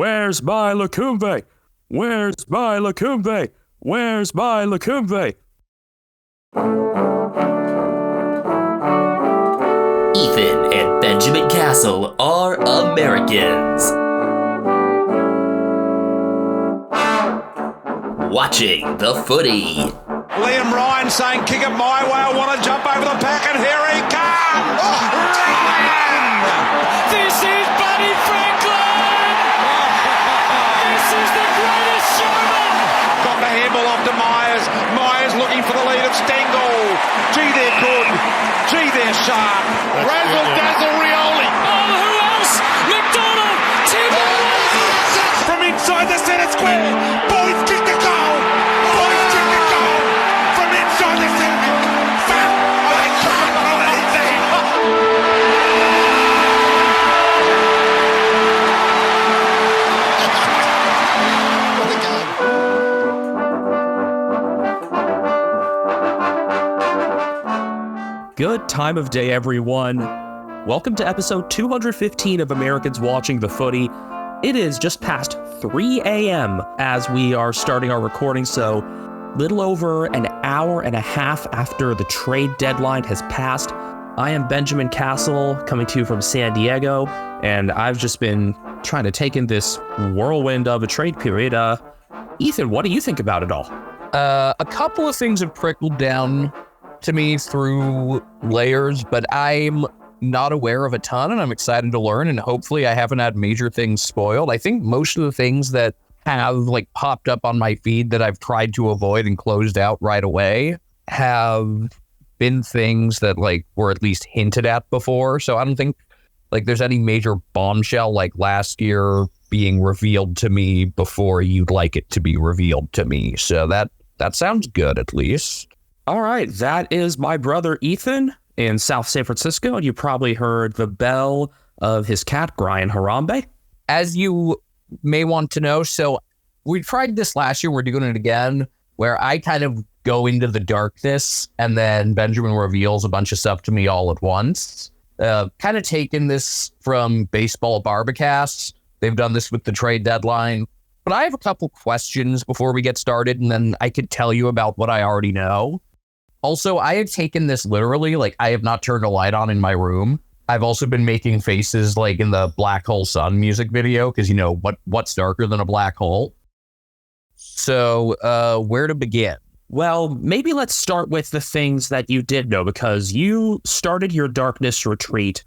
Where's my LCOEMWE? Where's my LCOEMWE? Where's my LCOEMWE? Ethan and Benjamin Castle are Americans. Watching the footy. Liam Ryan saying, kick it my way, I want to jump over the pack, and here he comes! Ryan! This is Buddy Franklin! This is the greatest showman! Got the handball off to Myers. Myers looking for the lead of Stengel. Gee, they're good. Gee, they're sharp. Razzle dazzle Rioli. Oh, who else? McDonald! From inside the centre square. Boys kick the goal. Boys kick the goal. From inside the centre. I can't believe Good time of day, everyone. Welcome to episode 215 of Americans Watching the Footy. It is just past 3 a.m. as we are starting our recording, so little over an hour and a half after the trade deadline has passed. I am Benjamin Castle, coming to you from San Diego, and I've just been trying to take in this whirlwind of a trade period. Ethan, what do you think about it all? A couple of things have trickled down to me through layers, but I'm not aware of a ton, and I'm excited to learn, and hopefully I haven't had major things spoiled. I think most of the things that have popped up on my feed that I've tried to avoid and closed out right away have been things that were at least hinted at before. So I don't think there's any major bombshell like last year being revealed to me before you'd like it to be revealed to me. So that sounds good, at least. All right, that is my brother Ethan in South San Francisco, and you probably heard the bell of his cat, Brian Harambe. As you may want to know, so we tried this last year, we're doing it again, where I kind of go into the darkness, and then Benjamin reveals a bunch of stuff to me all at once. Kind of taken this from Baseball Barbacast. They've done this with the trade deadline. But I have a couple questions before we get started, and then I could tell you about what I already know. Also, I have taken this literally, I have not turned a light on in my room. I've also been making faces in the Black Hole Sun music video, because what's darker than a black hole? So, where to begin? Well, maybe let's start with the things that you did know, because you started your darkness retreat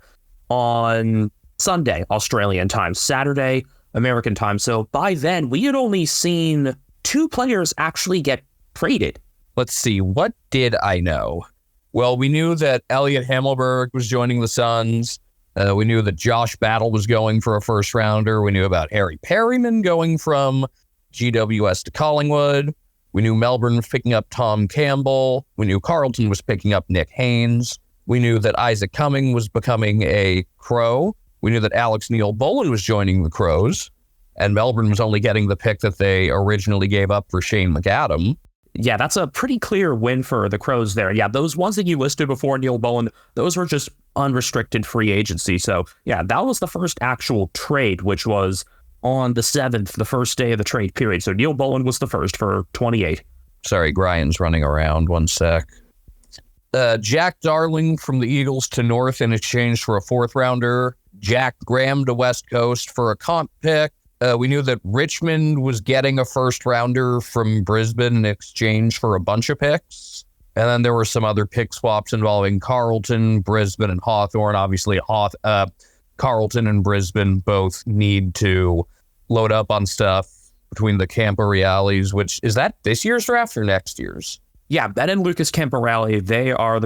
on Sunday, Australian time, Saturday, American time. So by then, we had only seen 2 players actually get traded. Let's see, what did I know? Well, we knew that Elliot Himmelberg was joining the Suns. We knew that Josh Battle was going for a first rounder. We knew about Harry Perryman going from GWS to Collingwood. We knew Melbourne was picking up Tom Campbell. We knew Carlton was picking up Nick Haynes. We knew that Isaac Cumming was becoming a Crow. We knew that Alex Neil-Bullen was joining the Crows. And Melbourne was only getting the pick that they originally gave up for Shane McAdam. Yeah, that's a pretty clear win for the Crows there. Yeah, those ones that you listed before, Neil-Bullen, those were just unrestricted free agency. So, yeah, that was the first actual trade, which was on the 7th, the first day of the trade period. So Neil-Bullen was the first for 28. Sorry, Brian's running around. One sec. Jack Darling from the Eagles to North in exchange for a 4th rounder. Jack Graham to West Coast for a comp pick. We knew that Richmond was getting a 1st rounder from Brisbane in exchange for a bunch of picks. And then there were some other pick swaps involving Carlton, Brisbane, and Hawthorn. Obviously, Carlton and Brisbane both need to load up on stuff between the Campo Reales, which is that this year's draft or next year's? Yeah, Ben and Lucas Camporelli, they are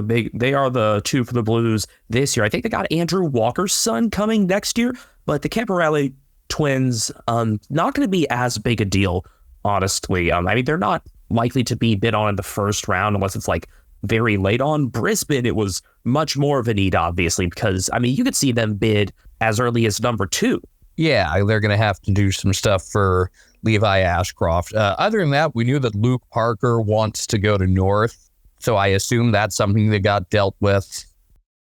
the 2 for the Blues this year. I think they got Andrew Walker's son coming next year, but the Camporelli twins, not going to be as big a deal, honestly. I mean, they're not likely to be bid on in the first round unless it's very late on. Brisbane, it was much more of a need, obviously, because, I mean, you could see them bid as early as number 2. Yeah, they're going to have to do some stuff for Levi Ashcroft. Other than that, we knew that Luke Parker wants to go to North, so I assume that's something that got dealt with.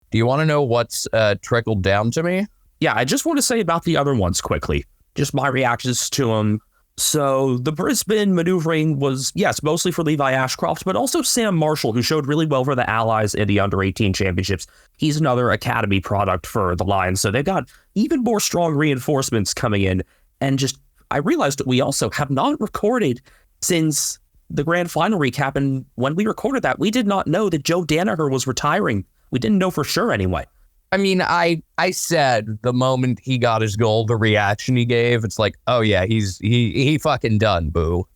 Do you want to know what's trickled down to me? Yeah, I just want to say about the other ones quickly. just my reactions to him. So the Brisbane maneuvering was, yes, mostly for Levi Ashcroft, but also Sam Marshall, who showed really well for the Allies in the under-18 championships. He's another academy product for the Lions, so they've got even more strong reinforcements coming in. And just, I realized that we also have not recorded since the grand final recap, and when we recorded that, we did not know that Joe Danaher was retiring. We didn't know for sure anyway. I mean, I said the moment he got his goal, the reaction he gave, it's like, oh yeah, he fucking done, boo.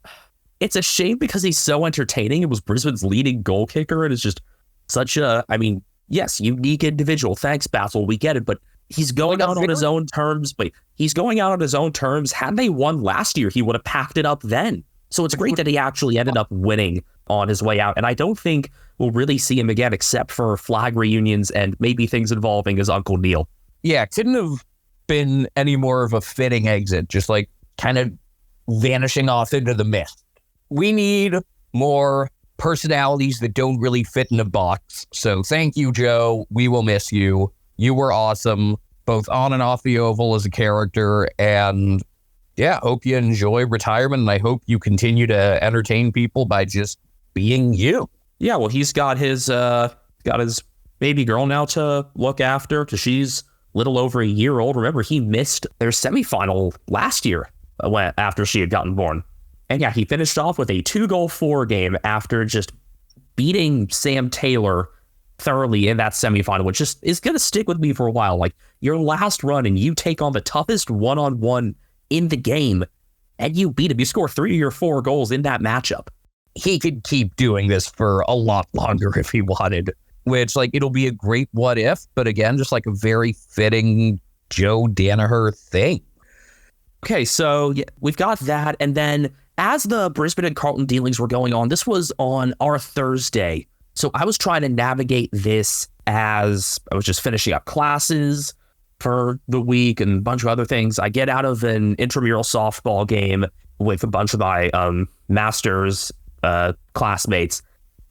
It's a shame because he's so entertaining. It was Brisbane's leading goal kicker, and it's just such a, I mean, yes, unique individual. Thanks, Basil, we get it, but he's going out on his own terms. He's going out on his own terms. Had they won last year, he would have packed it up then. So it's great that he actually ended up winning on his way out. And I don't think we'll really see him again except for flag reunions and maybe things involving his Uncle Neil. Yeah, couldn't have been any more of a fitting exit, just like kind of vanishing off into the mist. We need more personalities that don't really fit in a box. So thank you, Joe. We will miss you. You were awesome, both on and off the oval as a character. And yeah, hope you enjoy retirement, and I hope you continue to entertain people by just being you. Yeah, well, he's got his baby girl now to look after because she's a little over a year old. Remember, he missed their semifinal last year after she had gotten born. And yeah, he finished off with a 2-goal-4 game after just beating Sam Taylor thoroughly in that semifinal, which just is going to stick with me for a while. Like, your last run and you take on the toughest one-on-one in the game, and you beat him. You score 3 or 4 goals in that matchup. He could keep doing this for a lot longer if he wanted, which, like, it'll be a great what if, but again, just like a very fitting Joe Danaher thing. Okay, so yeah, we've got that, and then as the Brisbane and Carlton dealings were going on, this was on our Thursday, so I was trying to navigate this as I was just finishing up classes for the week and a bunch of other things. I get out of an intramural softball game with a bunch of my master's classmates,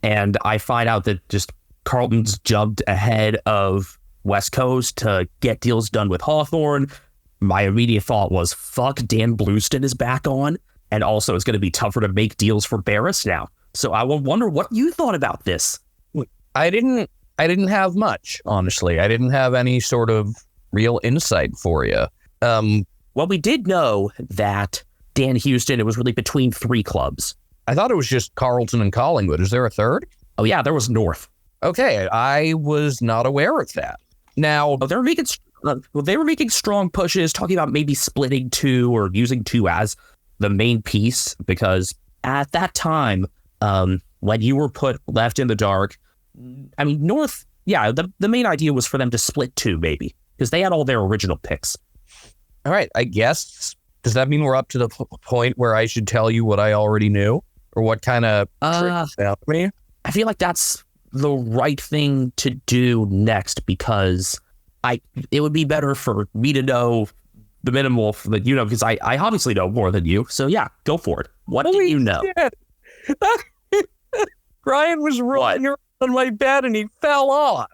and I find out that just Carlton's jumped ahead of West Coast to get deals done with Hawthorn. My immediate thought was, fuck, Dan Blueston is back on, and also it's going to be tougher to make deals for Barris now. So I will wonder what you thought about this. I didn't have much, honestly. I didn't have any sort of real insight for you. Well, we did know that Dan Houston, it was really between 3 clubs. I thought it was just Carlton and Collingwood. Is there a third? Oh, yeah, there was North. Okay, I was not aware of that. Now, they were making strong pushes, talking about maybe splitting 2 or using 2 as the main piece, because at that time, when you were put left in the dark, I mean, North, yeah, the main idea was for them to split 2, maybe, because they had all their original picks. All right, I guess. Does that mean we're up to the point where I should tell you what I already knew? Or what kind of tricks out me? I feel like that's the right thing to do next, because it would be better for me to know the minimal that you know, because I obviously know more than you. So yeah, go for it. What do you know? Ryan was rolling around on my bed and he fell off.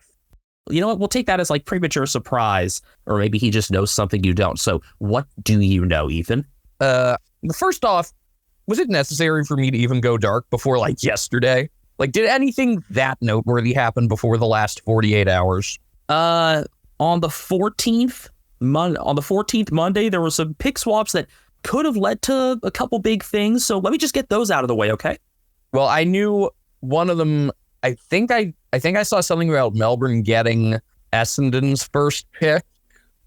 You know what? We'll take that as like premature surprise, or maybe he just knows something you don't. So what do you know, Ethan? First off, was it necessary for me to even go dark before like yesterday? Like, did anything that noteworthy happen before the last 48 hours? On the 14th Monday, there were some pick swaps that could have led to a couple big things. So let me just get those out of the way, okay? Well, I knew one of them. I think I saw something about Melbourne getting Essendon's first pick,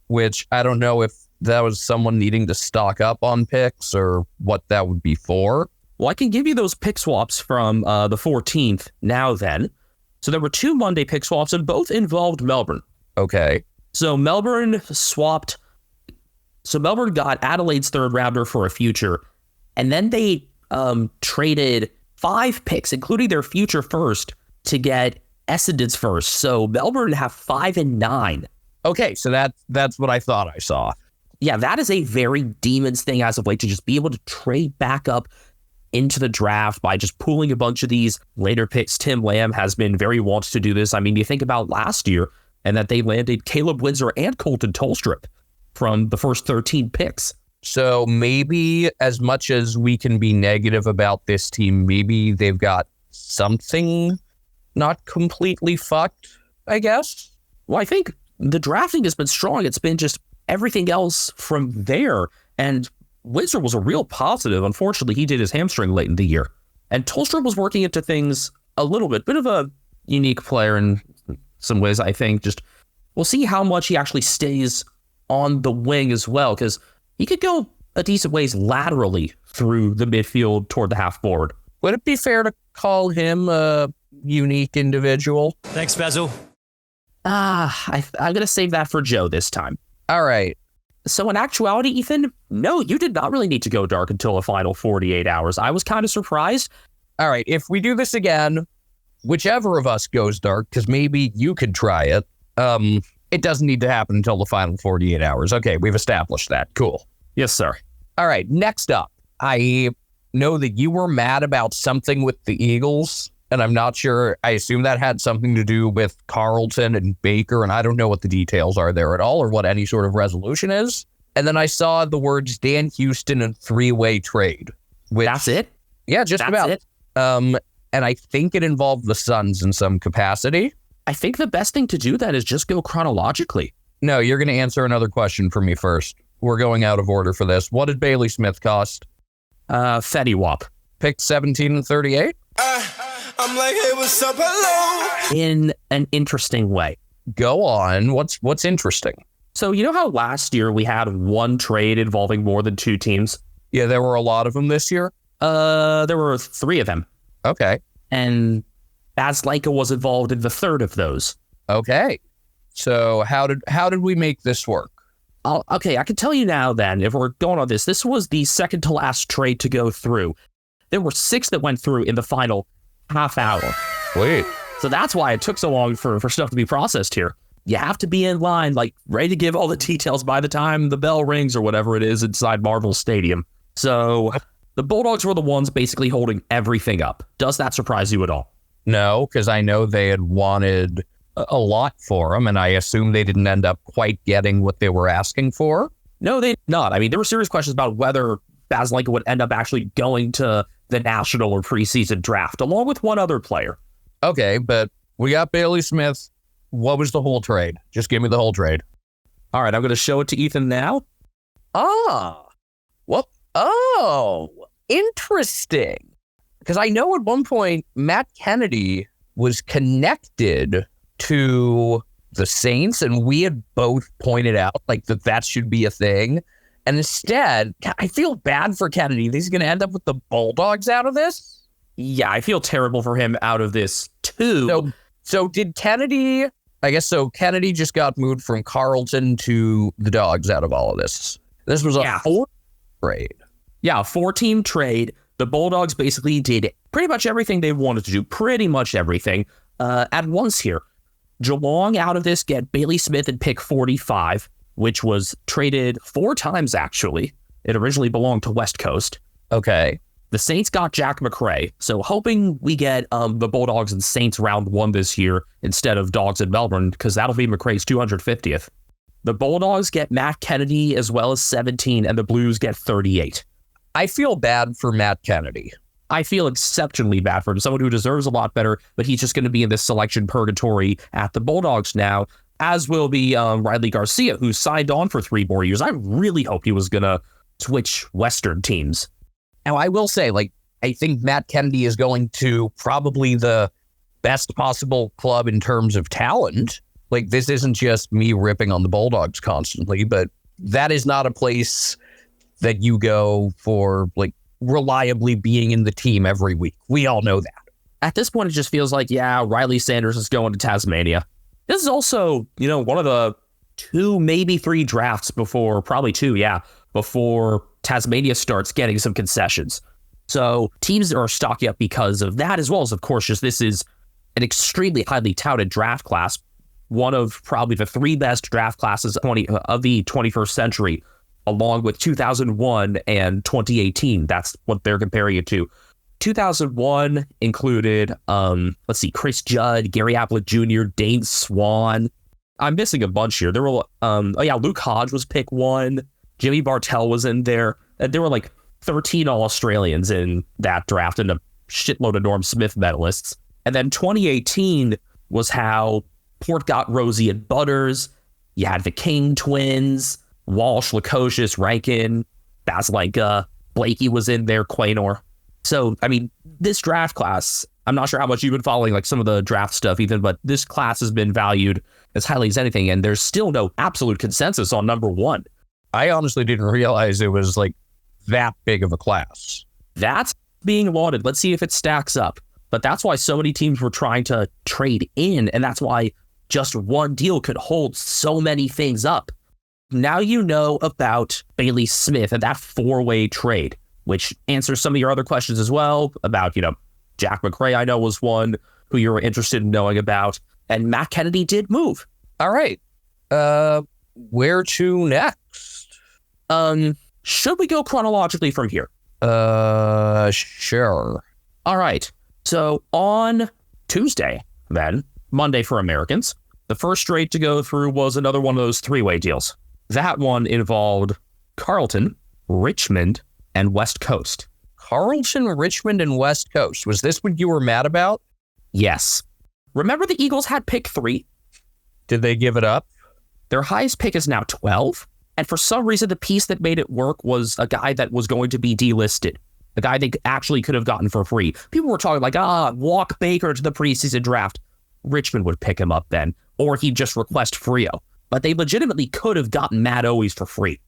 which I don't know if that was someone needing to stock up on picks or what that would be for. Well, I can give you those pick swaps from the 14th now then. So there were 2 Monday pick swaps and both involved Melbourne. Okay. So Melbourne got Adelaide's 3rd rounder for a future, and then they traded 5 picks, including their future first, to get Essendon's first. So Melbourne have 5 and 9. Okay, so that's what I thought I saw. Yeah, that is a very Demons thing as of late, to just be able to trade back up into the draft by just pooling a bunch of these later picks. Tim Lamb has been very wont to do this. I mean, you think about last year and that they landed Caleb Windsor and Colton Tolstrup from the first 13 picks. So maybe as much as we can be negative about this team, maybe they've got something not completely fucked, I guess. Well, I think the drafting has been strong. It's been just everything else from there. And Windsor was a real positive. Unfortunately, he did his hamstring late in the year. And Tolstrom was working into things a little bit of a unique player in some ways, I think. Just we'll see how much he actually stays on the wing as well, because he could go a decent ways laterally through the midfield toward the half forward. Would it be fair to call him a unique individual? Thanks, Basil. I'm going to save that for Joe this time. All right. So in actuality, Ethan, no, you did not really need to go dark until the final 48 hours. I was kind of surprised. All right. If we do this again, whichever of us goes dark, because maybe you could try it, it doesn't need to happen until the final 48 hours. Okay, we've established that. Cool. Yes, sir. All right, next up, I know that you were mad about something with the Eagles, and I'm not sure. I assume that had something to do with Carlton and Baker, and I don't know what the details are there at all or what any sort of resolution is. And then I saw the words Dan Houston and three-way trade. That's it? Yeah, just That's about. it? And I think it involved the Suns in some capacity. I think the best thing to do then is just go chronologically. No, you're going to answer another question for me first. We're going out of order for this. What did Bailey Smith cost? Fetty Wap. Picked 17 and 38? I'm like, hey, what's up, hello? In an interesting way. Go on. What's interesting? So you know how last year we had one trade involving more than two teams? Yeah, there were a lot of them this year. There were three of them. Okay. And Bazlaika was involved in the third of those. Okay. So how did we make this work? Okay, I can tell you now then, if we're going on this was the second to last trade to go through. There were 6 that went through in the final half hour. Wait. So that's why it took so long for stuff to be processed here. You have to be in line, like ready to give all the details by the time the bell rings or whatever it is inside Marvel Stadium. So the Bulldogs were the ones basically holding everything up. Does that surprise you at all? No, because I know they had wanted a lot for them, and I assume they didn't end up quite getting what they were asking for. No, they did not. I mean, there were serious questions about whether Bazlaika would end up actually going to the national or preseason draft, along with one other player. Okay, but we got Bailey Smith. What was the whole trade? Just give me the whole trade. All right, I'm going to show it to Ethan now. What? Oh, interesting. Because I know at one point Matt Kennedy was connected to the Saints, and we had both pointed out like that should be a thing. And instead, I feel bad for Kennedy. He's going to end up with the Bulldogs out of this. Yeah, I feel terrible for him out of this too. So did Kennedy? I guess so. Kennedy just got moved from Carlton to the Dogs out of all of this. This was a 4 trade. Yeah, a 4-team trade. The Bulldogs basically did pretty much everything they wanted to do. Pretty much everything at once here. Geelong out of this get Bailey Smith and pick 45, which was traded 4 times, actually. It originally belonged to West Coast. Okay. The Saints got Jack McRae, so hoping we get the Bulldogs and Saints round 1 this year instead of Dogs in Melbourne, because that'll be McRae's 250th. The Bulldogs get Matt Kennedy as well as 17, and the Blues get 38. I feel bad for Matt Kennedy. I feel exceptionally bad for him, someone who deserves a lot better, but he's just going to be in this selection purgatory at the Bulldogs now, as will be Riley Garcia, who signed on for 3 more years. I really hope he was going to switch Western teams. Now, I will say, I think Matt Kennedy is going to probably the best possible club in terms of talent. This isn't just me ripping on the Bulldogs constantly, but that is not a place that you go for, reliably being in the team every week. We all know that. At this point, it just feels like, Riley Sanders is going to Tasmania. This is also, one of the 2, maybe 3 drafts before, probably 2, before Tasmania starts getting some concessions. So teams are stocking up because of that, as well as, of course, just this is an extremely highly touted draft class, one of probably the 3 best draft classes of the 21st century, along with 2001 and 2018. That's what they're comparing it to. 2001 included, Chris Judd, Gary Ablett Jr., Dane Swan. I'm missing a bunch here. There were, Luke Hodge was pick 1. Jimmy Bartell was in there. And there were like 13 All-Australians in that draft and a shitload of Norm Smith medalists. And then 2018 was how Port got Rosie and Butters. You had the King twins, Walsh, Lukosius, Rankin, Baslenka, Blakey was in there, Quaynor. So, I mean, this draft class, I'm not sure how much you've been following like some of the draft stuff, Ethan, but this class has been valued as highly as anything, and there's still no absolute consensus on number one. I honestly didn't realize it was like that big of a class. That's being lauded. Let's see if it stacks up. But that's why so many teams were trying to trade in, and that's why just one deal could hold so many things up. Now you know about Bailey Smith and that four-way trade, which answers some of your other questions as well about, Jack McRae, I know, was one who you were interested in knowing about. And Matt Kennedy did move. All right. Where to next? Should we go chronologically from here? Sure. All right. So on Tuesday, then, Monday for Americans, the first trade to go through was another one of those three-way deals. That one involved Carlton, Richmond, and West Coast. Carlton, Richmond, and West Coast. Was this what you were mad about? Yes. Remember the Eagles had pick 3? Did they give it up? Their highest pick is now 12. And for some reason, the piece that made it work was a guy that was going to be delisted. A guy they actually could have gotten for free. People were talking like, walk Baker to the preseason draft. Richmond would pick him up then. Or he'd just request Frio. But they legitimately could have gotten Matt Owies for free.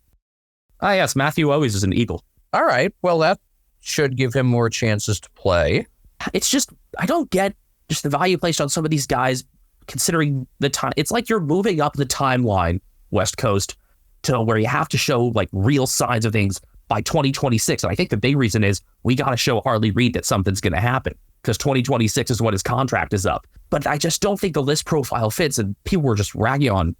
Ah, yes, Matthew Owies is an Eagle. All right. Well, that should give him more chances to play. It's just, I don't get just the value placed on some of these guys considering the time. It's like you're moving up the timeline, West Coast, to where you have to show like real signs of things by 2026. And I think the big reason is we got to show Harley Reid that something's going to happen because 2026 is when his contract is up. But I just don't think the list profile fits. And people were just ragging on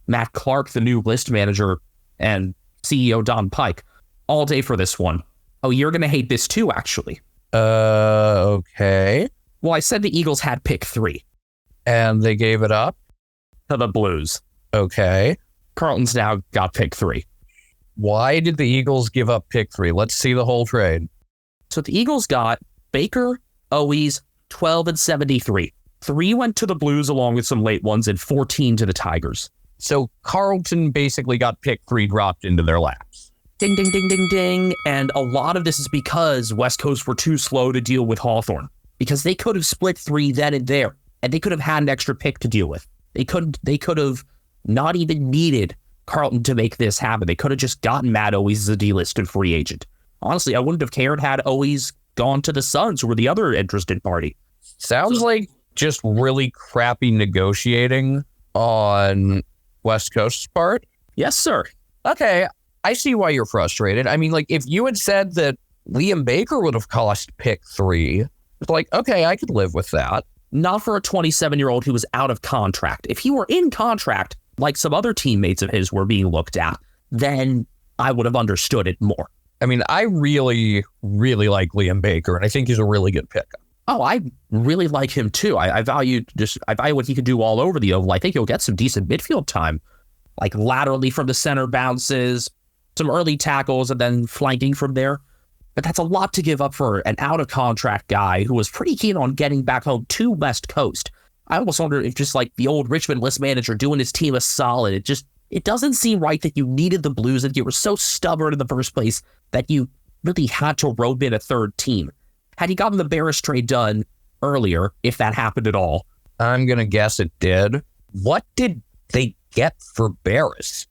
Matt Clark, the new list manager, and CEO Don Pike all day for this one. Oh, you're going to hate this too, actually. Okay. Well, I said the Eagles had pick 3. And they gave it up? To the Blues. Okay. Carlton's now got pick 3. Why did the Eagles give up pick 3? Let's see the whole trade. So the Eagles got Baker, Owies, 12 and 73. 3 went to the Blues along with some late ones and 14 to the Tigers. So Carlton basically got pick 3 dropped into their laps. Ding, ding, ding, ding, ding. And a lot of this is because West Coast were too slow to deal with Hawthorn. Because they could have split 3 then and there. And they could have had an extra pick to deal with. They could have not even needed Carlton to make this happen. They could have just gotten Matt Owies as a delisted free agent. Honestly, I wouldn't have cared had Owies gone to the Suns, who were the other interested party. Sounds like just really crappy negotiating on West Coast's part. Yes, sir. Okay, I see why you're frustrated. I mean, like, if you had said that Liam Baker would have cost pick 3, it's like, okay, I could live with that. Not for a 27-year-old who was out of contract. If he were in contract, like some other teammates of his were being looked at, then I would have understood it more. I mean, I really, really like Liam Baker, and I think he's a really good pickup. Oh, I really like him too. I value what he can do all over the oval. I think he'll get some decent midfield time, like laterally from the center bounces, some early tackles, and then flanking from there. But that's a lot to give up for an out-of-contract guy who was pretty keen on getting back home to West Coast. I almost wonder if just like the old Richmond list manager doing his team a solid, it doesn't seem right that you needed the Blues and you were so stubborn in the first place that you really had to rope in a third team. Had he gotten the Barris trade done earlier, if that happened at all? I'm going to guess it did. What did they get for Barris?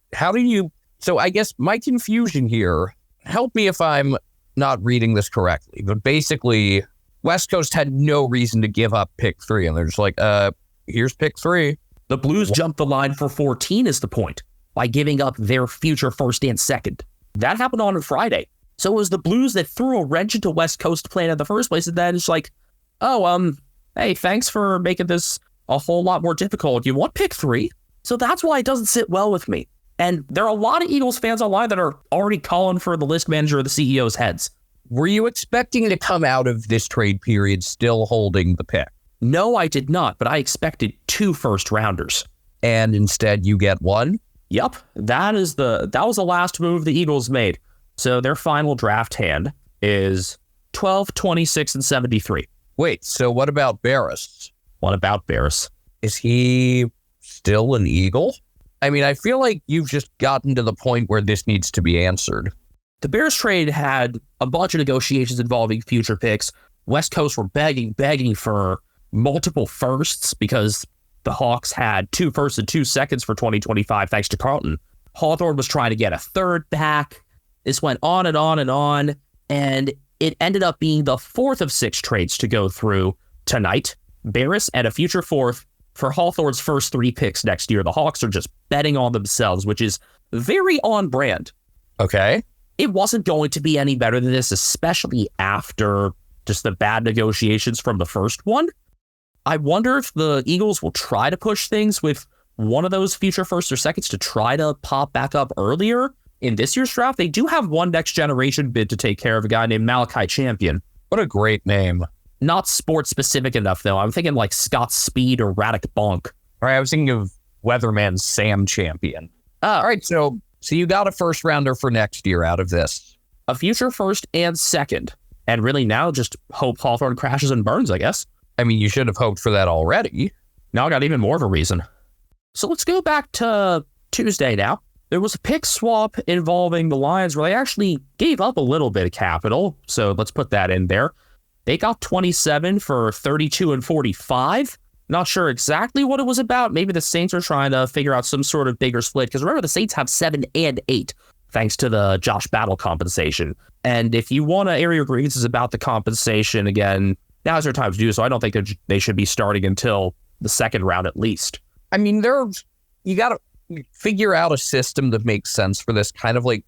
So I guess my confusion here, help me if I'm not reading this correctly, but basically West Coast had no reason to give up pick 3, and they're just like, here's pick 3. The Blues jumped the line for 14 is the point, by giving up their future first and second. That happened on Friday. So it was the Blues that threw a wrench into West Coast plan in the first place, and then it's like, hey, thanks for making this a whole lot more difficult. You want pick 3? So that's why it doesn't sit well with me. And there are a lot of Eagles fans online that are already calling for the list manager or the CEO's heads. Were you expecting to come out of this trade period still holding the pick? No, I did not, but I expected 2 first-rounders. And instead you get 1? Yep, that was the last move the Eagles made. So their final draft hand is 12, 26, and 73. Wait, so what about Barris? What about Barris? Is he still an Eagle? I mean, I feel like you've just gotten to the point where this needs to be answered. The Bears trade had a bunch of negotiations involving future picks. West Coast were begging for multiple firsts because the Hawks had 2 firsts and 2 seconds for 2025 thanks to Carlton. Hawthorne was trying to get a third back. This went on and on and on, and it ended up being the 4th of 6 trades to go through tonight. Barris and a future 4th for Hawthorne's first 3 picks next year. The Hawks are just betting on themselves, which is very on brand. Okay. It wasn't going to be any better than this, especially after just the bad negotiations from the first one. I wonder if the Eagles will try to push things with one of those future firsts or seconds to try to pop back up earlier in this year's draft. They do have one next generation bid to take care of, a guy named Malachi Champion. What a great name. Not sports specific enough, though. I'm thinking like Scott Speed or Radek Bonk. All right, I was thinking of Weatherman's Sam Champion. All right, so you got a first rounder for next year out of this. A future first and second. And really now just hope Hawthorne crashes and burns, I guess. I mean, you should have hoped for that already. Now I got even more of a reason. So let's go back to Tuesday now. There was a pick swap involving the Lions where they actually gave up a little bit of capital. So let's put that in there. They got 27 for 32 and 45. Not sure exactly what it was about. Maybe the Saints are trying to figure out some sort of bigger split. Because remember, the Saints have 7 and 8 thanks to the Josh Battle compensation. And if you want to air your grievances about the compensation, again, now's their time to do so. I don't think they should be starting until the second round at least. I mean, you got to figure out a system that makes sense for this. Kind of like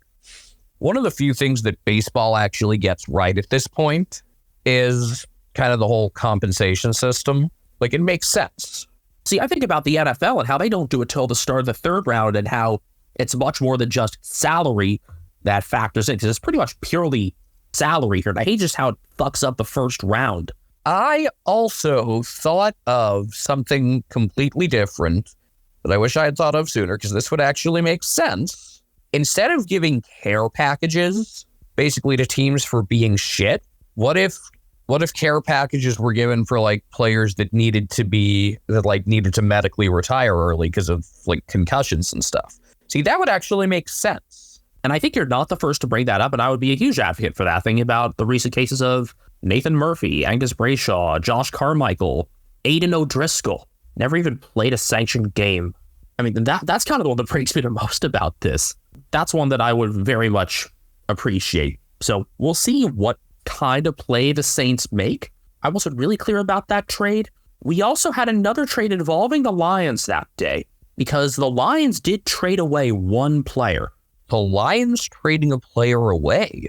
one of the few things that baseball actually gets right at this point is kind of the whole compensation system. Like, it makes sense. See, I think about the NFL and how they don't do it till the start of the third round and how it's much more than just salary that factors in, because it's pretty much purely salary here. And I hate just how it fucks up the first round. I also thought of something completely different that I wish I had thought of sooner, because this would actually make sense. Instead of giving care packages basically to teams for being shit, what if care packages were given for like players that needed to medically retire early because of like concussions and stuff? See, that would actually make sense. And I think you're not the first to bring that up, and I would be a huge advocate for that. Thinking about the recent cases of Nathan Murphy, Angus Brayshaw, Josh Carmichael, Aiden O'Driscoll, never even played a sanctioned game. I mean, that's kind of the one that breaks me the most about this. That's one that I would very much appreciate. So we'll see what kind of play the Saints make. I wasn't really clear about that trade. We also had another trade involving the Lions that day, because the Lions did trade away one player. The Lions trading a player away?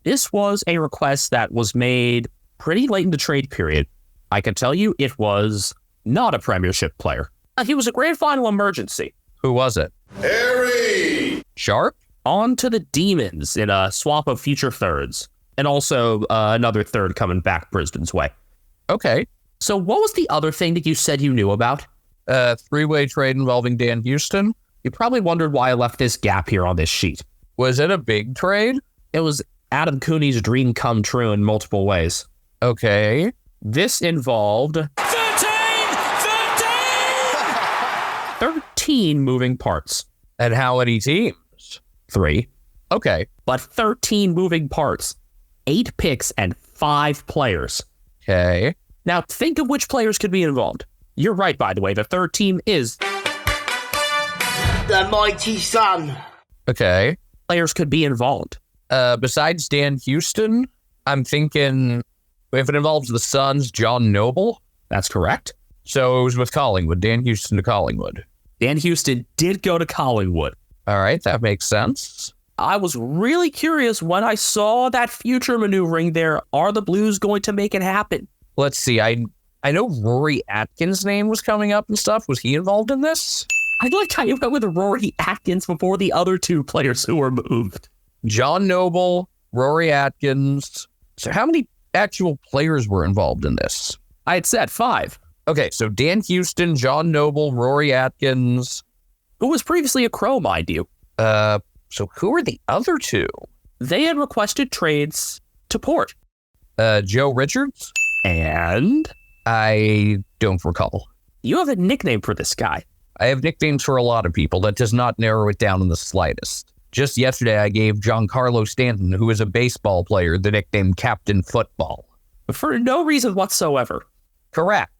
This was a request that was made pretty late in the trade period. I can tell you it was not a premiership player. He was a grand final emergency. Who was it? Harry! Sharp? On to the Demons in a swap of future thirds. And also another third coming back Brisbane's way. Okay. So what was the other thing that you said you knew about? Three-way trade involving Dan Houston. You probably wondered why I left this gap here on this sheet. Was it a big trade? It was Adam Cooney's dream come true in multiple ways. Okay. This involved 13 moving parts. And how many teams? 3. Okay. But 13 moving parts. 8 picks and 5 players. Okay. Now think of which players could be involved. You're right, by the way. The third team is the mighty Sun. Okay. Players could be involved. Besides Dan Houston, I'm thinking if it involves the Suns, John Noble. That's correct. So it was with Collingwood. Dan Houston to Collingwood. Dan Houston did go to Collingwood. All right, that makes sense. I was really curious when I saw that future maneuvering there. Are the Blues going to make it happen? Let's see. I know Rory Atkins' name was coming up and stuff. Was he involved in this? I like how you went with Rory Atkins before the other 2 players who were moved. John Noble, Rory Atkins. So how many actual players were involved in this? I had said 5. Okay, so Dan Houston, John Noble, Rory Atkins, who was previously a Crow, mind you. So who are the other two? They had requested trades to Port. Joe Richards? And I don't recall. you have a nickname for this guy. I have nicknames for a lot of people. That does not narrow it down in the slightest. Just yesterday, I gave Giancarlo Stanton, who is a baseball player, the nickname Captain Football. For no reason whatsoever. Correct.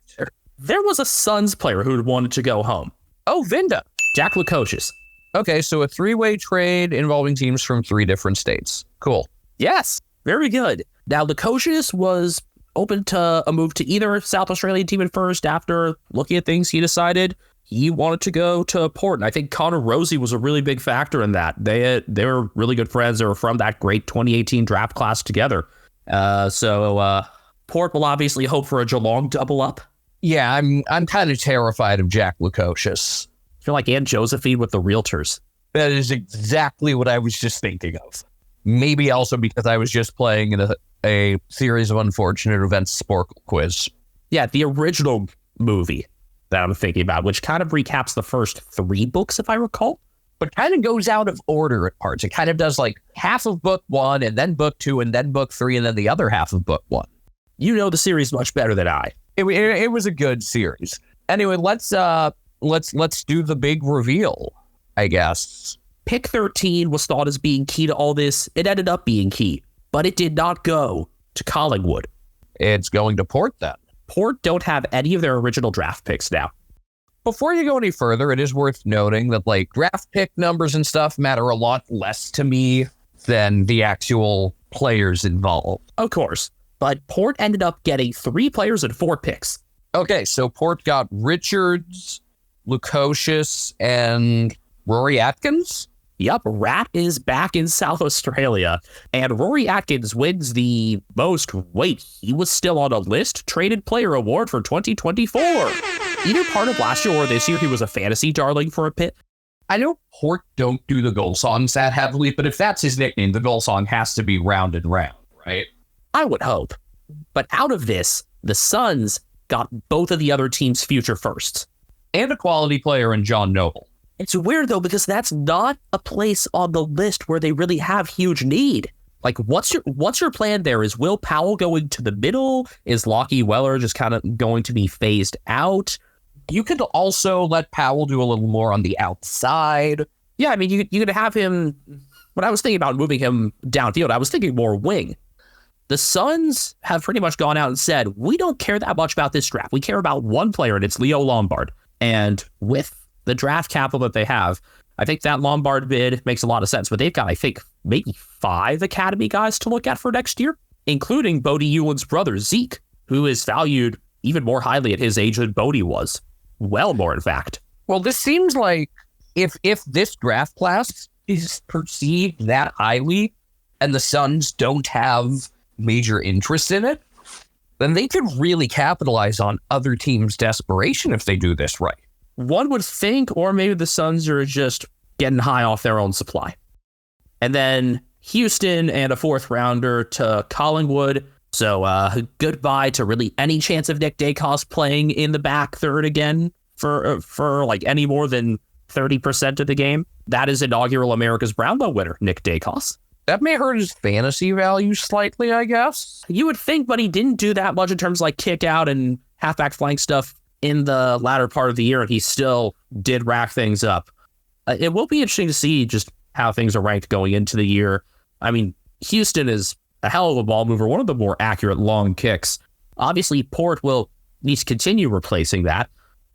There was a Suns player who wanted to go home. Oh, Vinda. Jack Lukosius. Okay, so a three-way trade involving teams from 3 different states. Cool. Yes, very good. Now, Lukosius was open to a move to either South Australian team at first. After looking at things, he decided he wanted to go to Port. And I think Connor Rosie was a really big factor in that. They were really good friends. They were from that great 2018 draft class together. So Port will obviously hope for a Geelong double up. Yeah, I'm kind of terrified of Jack Lukosius. I feel like Aunt Josephine with the Realtors. That is exactly what I was just thinking of. Maybe also because I was just playing in a series of unfortunate events Sporkle quiz. Yeah, the original movie that I'm thinking about, which kind of recaps the first 3 books, if I recall. But kind of goes out of order at parts. It kind of does like half of book 1 and then book 2 and then book 3 and then the other half of book 1. You know the series much better than I. It was a good series. Anyway, let's do the big reveal, I guess. Pick 13 was thought as being key to all this. It ended up being key, but it did not go to Collingwood. It's going to Port then. Port don't have any of their original draft picks now. Before you go any further, it is worth noting that like draft pick numbers and stuff matter a lot less to me than the actual players involved. Of course, but Port ended up getting 3 players and 4 picks. Okay, so Port got Richards, Lukosius, and Rory Atkins? Yep, Rat is back in South Australia, and Rory Atkins wins the most, he was still on a list, traded player award for 2024. Either part of last year or this year, he was a fantasy darling for a bit. I know Port don't do the goal songs that heavily, but if that's his nickname, the goal song has to be Round and Round, right? I would hope. But out of this, the Suns got both of the other team's future firsts. And a quality player in John Noble. It's weird, though, because that's not a place on the list where they really have huge need. Like, what's your plan there? Is Will Powell going to the middle? Is Lockie Weller just kind of going to be phased out? You could also let Powell do a little more on the outside. Yeah, I mean, you could have him... When I was thinking about moving him downfield, I was thinking more wing. The Suns have pretty much gone out and said, we don't care that much about this draft. We care about one player, and it's Leo Lombard. And with the draft capital that they have, I think that Lombard bid makes a lot of sense. But they've got, I think, maybe 5 academy guys to look at for next year, including Bodie Ewan's brother, Zeke, who is valued even more highly at his age than Bodie was. Well more, in fact. Well, this seems like if this draft class is perceived that highly and the Suns don't have major interest in it, then they could really capitalize on other teams' desperation if they do this right. One would think, or maybe the Suns are just getting high off their own supply. And then Houston and a 4th rounder to Collingwood. So goodbye to really any chance of Nick Dacos playing in the back third again for like any more than 30% of the game. That is inaugural America's Brownlow winner, Nick Dacos. That may hurt his fantasy value slightly, I guess. You would think, but he didn't do that much in terms of like kick out and halfback flank stuff in the latter part of the year, and he still did rack things up. It will be interesting to see just how things are ranked going into the year. I mean, Houston is a hell of a ball mover, one of the more accurate long kicks. Obviously, Port will need to continue replacing that,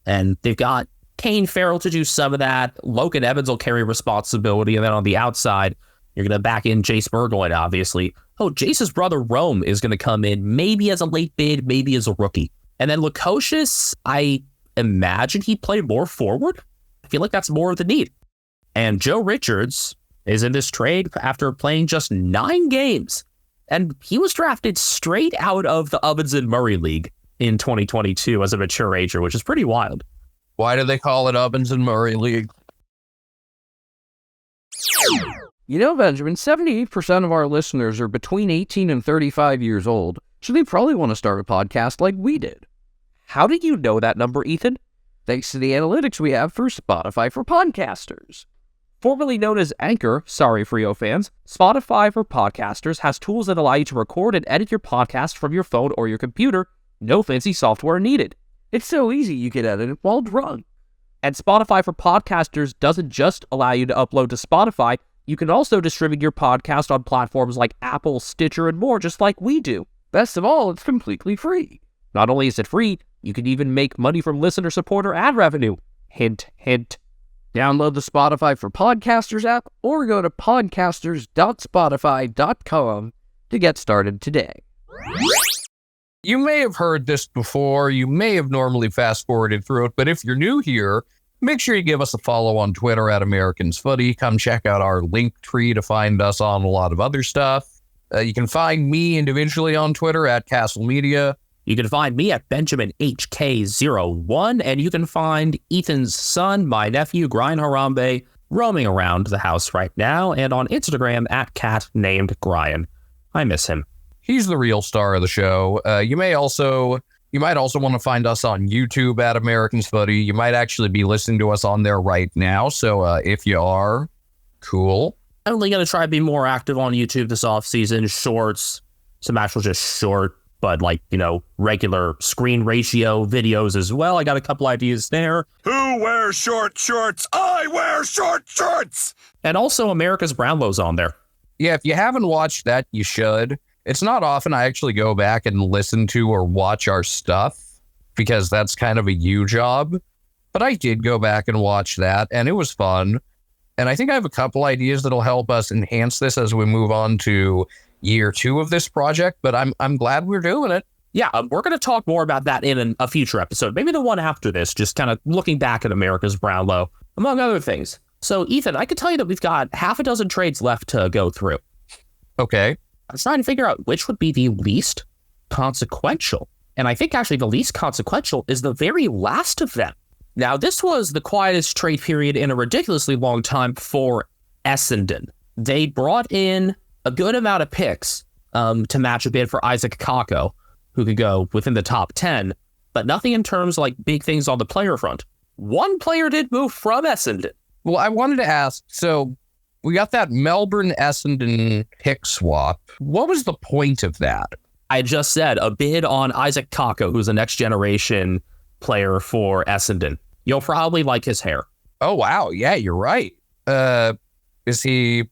and they've got Kane Farrell to do some of that. Logan Evans will carry responsibility, and then on the outside, you're going to back in Jace Burgoyne, obviously. Oh, Jace's brother Rome is going to come in, maybe as a late bid, maybe as a rookie. And then Lukosius, I imagine he played more forward. I feel like that's more of the need. And Joe Richards is in this trade after playing just 9 games. And he was drafted straight out of the Ovens and Murray League in 2022 as a mature ager, which is pretty wild. Why do they call it Ovens and Murray League? You know, Benjamin, 78% of our listeners are between 18 and 35 years old, so they probably want to start a podcast like we did. How did you know that number, Ethan? thanks to the analytics we have for Spotify for Podcasters. Formerly known as Anchor, sorry Frio fans, Spotify for Podcasters has tools that allow you to record and edit your podcast from your phone or your computer. No fancy software needed. It's so easy you can edit it while drunk. And Spotify for Podcasters doesn't just allow you to upload to Spotify, you can also distribute your podcast on platforms like Apple, Stitcher, and more, just like we do. Best of all, it's completely free. Not only is it free, you can even make money from listener support or ad revenue. Hint, hint. Download the Spotify for Podcasters app or go to podcasters.spotify.com to get started today. You may have heard this before, you may have normally fast-forwarded through it, but if you're new here, make sure you give us a follow on Twitter at Americans Footy. Come check out our link tree to find us on a lot of other stuff. You can find me individually on Twitter at Castle Media. You can find me at Benjamin HK01, and you can find Ethan's son, my nephew, Brian Harambe, roaming around the house right now, and on Instagram at cat named Brian. I miss him. He's the real star of the show. You might also want to find us on YouTube at Americans Footy. You might actually be listening to us on there right now, so if you are, cool. I'm only going to try to be more active on YouTube this offseason. Shorts, some actual just short, but regular screen ratio videos as well. I got a couple ideas there. Who wears short shorts? I wear short shorts! And also America's Brownlow's on there. Yeah, if you haven't watched that, you should. It's not often I actually go back and listen to or watch our stuff because that's kind of a you job. But I did go back and watch that, and it was fun. And I think I have a couple ideas that'll help us enhance this as we move on to year 2 of this project, but I'm glad we're doing it. Yeah, we're going to talk more about that in a future episode, maybe the one after this, just kind of looking back at America's Brownlow, among other things. So, Ethan, I can tell you that we've got half a dozen trades left to go through. Okay. I was trying to figure out which would be the least consequential. And I think actually the least consequential is the very last of them. Now, this was the quietest trade period in a ridiculously long time for Essendon. They brought in a good amount of picks to match a bid for Isaac Kako, who could go within the top 10, but nothing in terms of big things on the player front. One player did move from Essendon. Well, I wanted to ask, so we got that Melbourne-Essendon pick swap. What was the point of that? I just said a bid on Isaac Kako, who's a next generation player for Essendon. You'll probably like his hair. Oh, wow. Yeah, you're right. Is he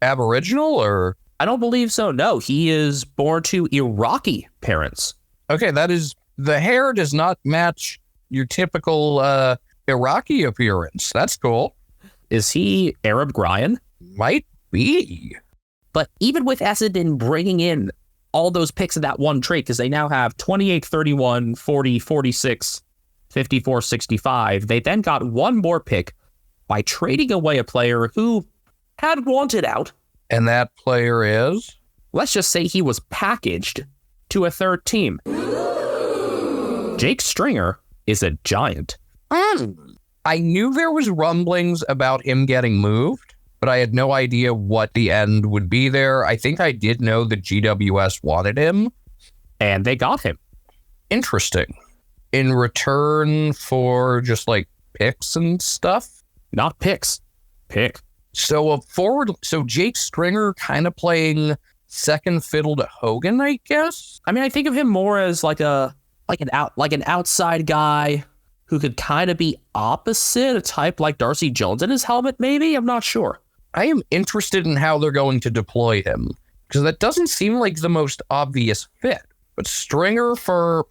Aboriginal or? I don't believe so. No, he is born to Iraqi parents. Okay, the hair does not match your typical Iraqi appearance. That's cool. Is he Arab Brian? Might be. But even with Essendon bringing in all those picks in that one trade, because they now have 28, 31, 40, 46, 54, 65, they then got one more pick by trading away a player who had wanted out. And that player is? Let's just say he was packaged to a third team. Jake Stringer is a giant. I knew there was rumblings about him getting moved, but I had no idea what the end would be there. I think I did know that GWS wanted him. And they got him. Interesting. In return for just picks and stuff? Not picks. Pick. So Jake Stringer kind of playing second fiddle to Hogan, I guess? I mean, I think of him more as an outside guy who could kind of be opposite, a type like Darcy Jones in his helmet, maybe? I'm not sure. I am interested in how they're going to deploy him, because that doesn't seem like the most obvious fit. But Stringer for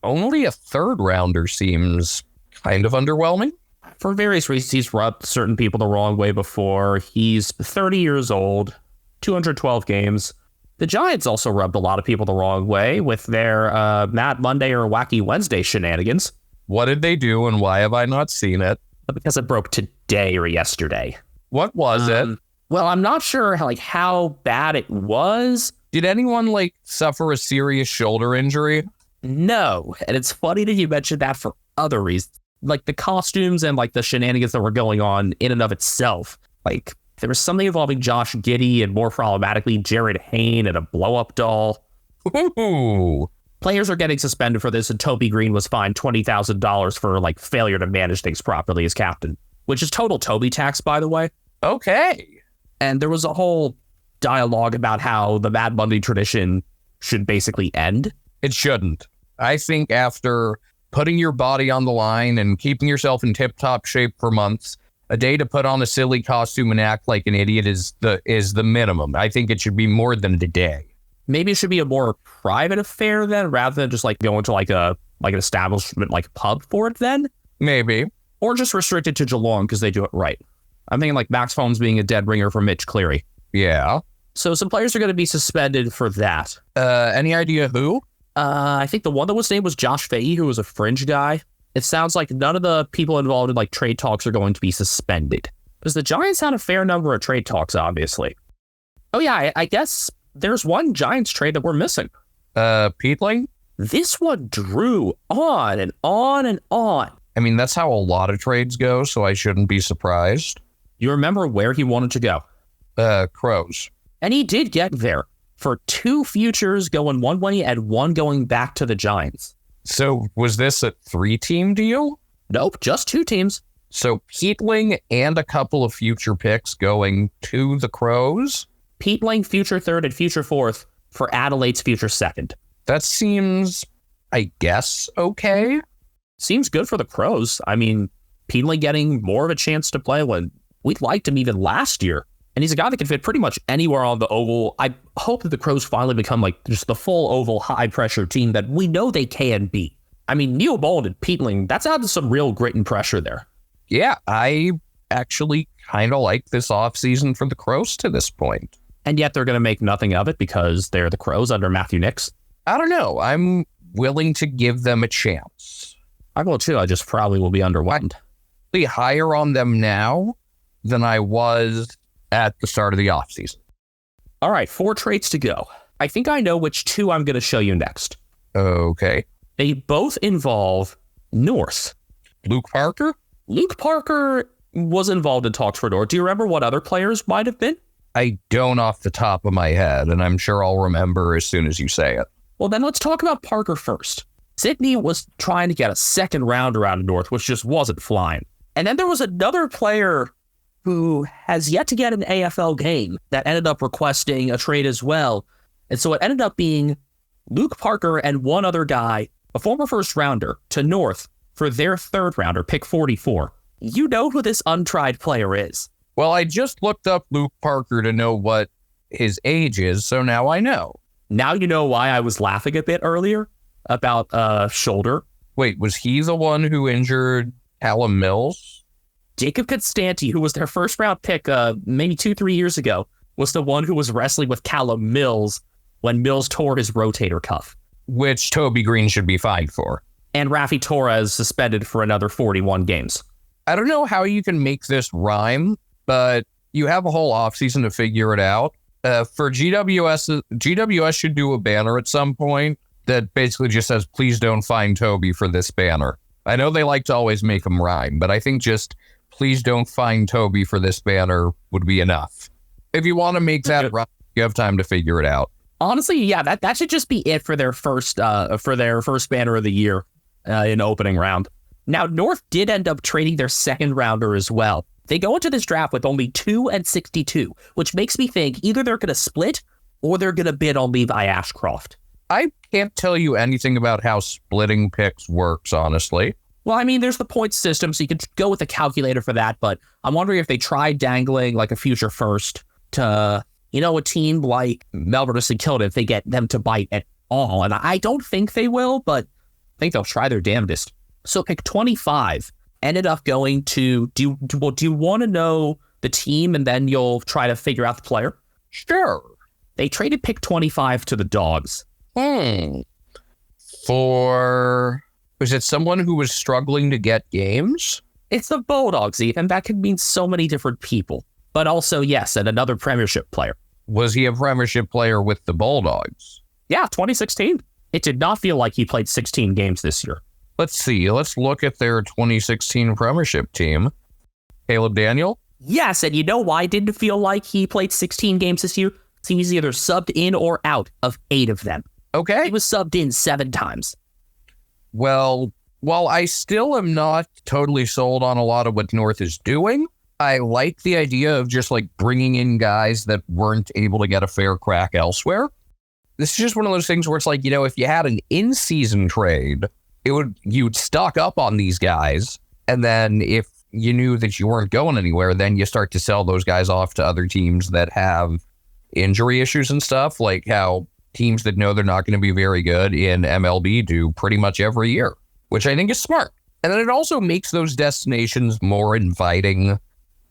only a third rounder seems kind of underwhelming. For various reasons, he's rubbed certain people the wrong way before. He's 30 years old, 212 games. The Giants also rubbed a lot of people the wrong way with their Mad Monday or Wacky Wednesday shenanigans. What did they do, and why have I not seen it? Because it broke today or yesterday. What was it? Well, I'm not sure how bad it was. Did anyone suffer a serious shoulder injury? No. And it's funny that you mentioned that for other reasons. The costumes and the shenanigans that were going on in and of itself. There was something involving Josh Giddey and more problematically Jared Hayne and a blow-up doll. Ooh. Players are getting suspended for this, and Toby Green was fined $20,000 for like failure to manage things properly as captain, which is total Toby tax, by the way. Okay. And there was a whole dialogue about how the Mad Monday tradition should basically end. It shouldn't. I think after putting your body on the line and keeping yourself in tip-top shape for months, a day to put on a silly costume and act like an idiot is the minimum. I think it should be more than a day. Maybe it should be a more private affair then, rather than just like going to like an establishment like a pub for it then. Maybe. Or just restricted to Geelong because they do it right. I'm thinking like Max Holmes being a dead ringer for Mitch Cleary. Yeah. So some players are going to be suspended for that. Any idea who? I think the one that was named was Josh Fahey, who was a fringe guy. It sounds like none of the people involved in like trade talks are going to be suspended. Because the Giants had a fair number of trade talks, obviously. Oh yeah, I guess there's one Giants trade that we're missing. Peatling? This one drew on and on and on. I mean, that's how a lot of trades go, so I shouldn't be surprised. You remember where he wanted to go? Crows. And he did get there for 2 futures going one way and one going back to the Giants. So was this a 3-team deal? Nope, just 2 teams. So Peatling and a couple of future picks going to the Crows? Peatling, future 3rd and future 4th for Adelaide's future 2nd. That seems, I guess, okay. Seems good for the Crows. I mean, Peatling getting more of a chance to play when we liked him even last year. And he's a guy that can fit pretty much anywhere on the oval. I hope that the Crows finally become like just the full oval, high-pressure team that we know they can be. I mean, Neil Bold and Peatling, that's out of some real grit and pressure there. Yeah, I actually kind of like this offseason for the Crows to this point. And yet they're going to make nothing of it because they're the Crows under Matthew Nix. I don't know. I'm willing to give them a chance. I will too. I just probably will be underwhelmed. Be higher on them now than I was at the start of the offseason. All right, 4 trades to go. I think I know which 2 I'm going to show you next. Okay. They both involve North. Luke Parker? Luke Parker was involved in talks for North. Do you remember what other players might have been? I don't off the top of my head, and I'm sure I'll remember as soon as you say it. Well, then let's talk about Parker first. Sydney was trying to get a 2nd rounder out of North, which just wasn't flying. And then there was another player who has yet to get an AFL game that ended up requesting a trade as well. And so it ended up being Luke Parker and one other guy, a former 1st rounder, to North for their 3rd rounder, pick 44. You know who this untried player is. Well, I just looked up Luke Parker to know what his age is, so now I know. Now you know why I was laughing a bit earlier about shoulder. Wait, was he the one who injured Callum Mills? Jacob Constanti, who was their 1st round pick maybe 2-3 years ago, was the one who was wrestling with Callum Mills when Mills tore his rotator cuff. Which Toby Green should be fined for. And Rafi Torres suspended for another 41 games. I don't know how you can make this rhyme, but you have a whole offseason to figure it out. For GWS should do a banner at some point that basically just says, please don't fine Toby for this banner. I know they like to always make them rhyme, but I think just please don't fine Toby for this banner would be enough. If you want to make that rhyme, you have time to figure it out. Honestly, yeah, that should just be it for their first banner of the year in opening round. Now, North did end up trading their 2nd rounder as well. They go into this draft with only 2 and 62, which makes me think either they're going to split or they're going to bid on Levi Ashcroft. I can't tell you anything about how splitting picks works, honestly. Well, I mean, there's the point system, so you could go with a calculator for that, but I'm wondering if they tried dangling like a future 1st to, a team like Melbourne or St Kilda, if they get them to bite at all. And I don't think they will, but I think they'll try their damnedest. So pick 25 ended up going to, do you want to know the team and then you'll try to figure out the player? Sure. They traded pick 25 to the Dogs. For... Was it someone who was struggling to get games? It's the Bulldogs, Ethan. That could mean so many different people. But also, yes, and another Premiership player. Was he a Premiership player with the Bulldogs? Yeah, 2016. It did not feel like he played 16 games this year. Let's see. Let's look at their 2016 Premiership team. Caleb Daniel? Yes, and you know why it didn't feel like he played 16 games this year? He was either subbed in or out of 8 of them. Okay. He was subbed in 7 times. Well, while I still am not totally sold on a lot of what North is doing, I like the idea of just like bringing in guys that weren't able to get a fair crack elsewhere. This is just one of those things where it's like, if you had an in-season trade, you'd stock up on these guys. And then if you knew that you weren't going anywhere, then you start to sell those guys off to other teams that have injury issues and stuff, like how teams that know they're not going to be very good in MLB do pretty much every year, which I think is smart. And then it also makes those destinations more inviting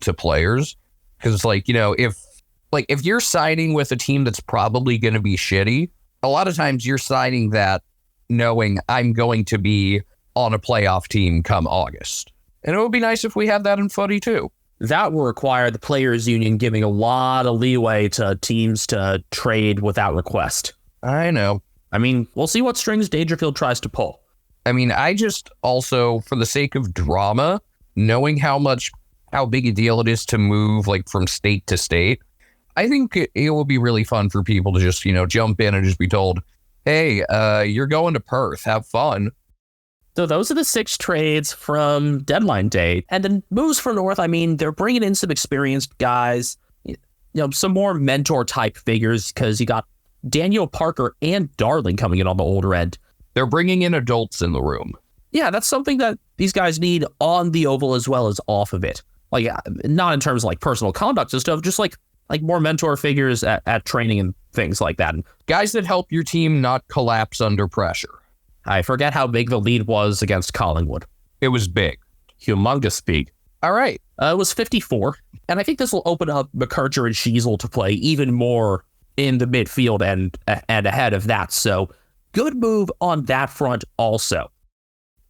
to players. Because it's like, if you're signing with a team that's probably going to be shitty, a lot of times you're signing that knowing I'm going to be on a playoff team come August. And it would be nice if we had that in footy too. That will require the players' union giving a lot of leeway to teams to trade without request. I know. I mean, we'll see what strings Dangerfield tries to pull. I mean, I just also, for the sake of drama, knowing how big a deal it is to move like from state to state, I think it will be really fun for people to just, jump in and just be told, hey, you're going to Perth, have fun. So those are the 6 trades from deadline day. And then moves for North, I mean, they're bringing in some experienced guys, some more mentor type figures, because you got Daniel Parker and Darling coming in on the older end. They're bringing in adults in the room. Yeah, that's something that these guys need on the oval as well as off of it. Like, not in terms of like personal conduct and stuff, just like more mentor figures at training and things like that. And guys that help your team not collapse under pressure. I forget how big the lead was against Collingwood. It was big. Humongous big. All right. It was 54. And I think this will open up McCarter and Sheasel to play even more in the midfield and ahead of that. So good move on that front also.